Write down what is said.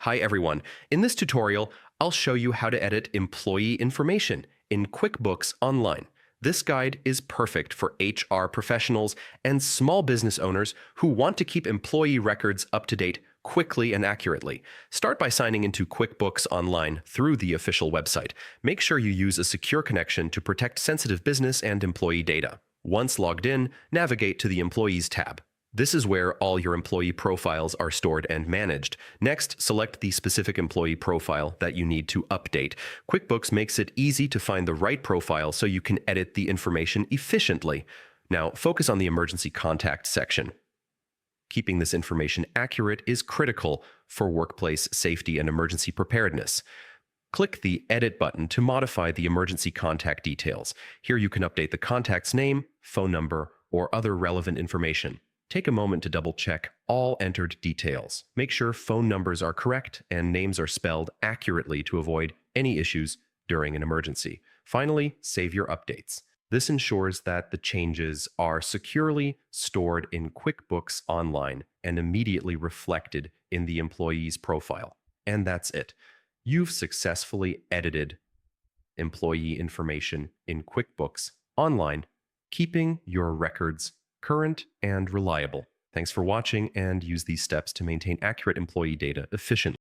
Hi everyone. In this tutorial, I'll show you how to edit employee information in QuickBooks Online. This guide is perfect for HR professionals and small business owners who want to keep employee records up to date quickly and accurately. Start by signing into QuickBooks Online through the official website. Make sure you use a secure connection to protect sensitive business and employee data. Once logged in, navigate to the Employees tab. This is where all your employee profiles are stored and managed. Next, select the specific employee profile that you need to update. QuickBooks makes it easy to find the right profile so you can edit the information efficiently. Now, focus on the emergency contact section. Keeping this information accurate is critical for workplace safety and emergency preparedness. Click the Edit button to modify the emergency contact details. Here you can update the contact's name, phone number, or other relevant information. Take a moment to double-check all entered details. Make sure phone numbers are correct and names are spelled accurately to avoid any issues during an emergency. Finally, save your updates. This ensures that the changes are securely stored in QuickBooks Online and immediately reflected in the employee's profile. And that's it. You've successfully edited employee information in QuickBooks Online, keeping your records current and reliable. Thanks for watching, and use these steps to maintain accurate employee data efficiently.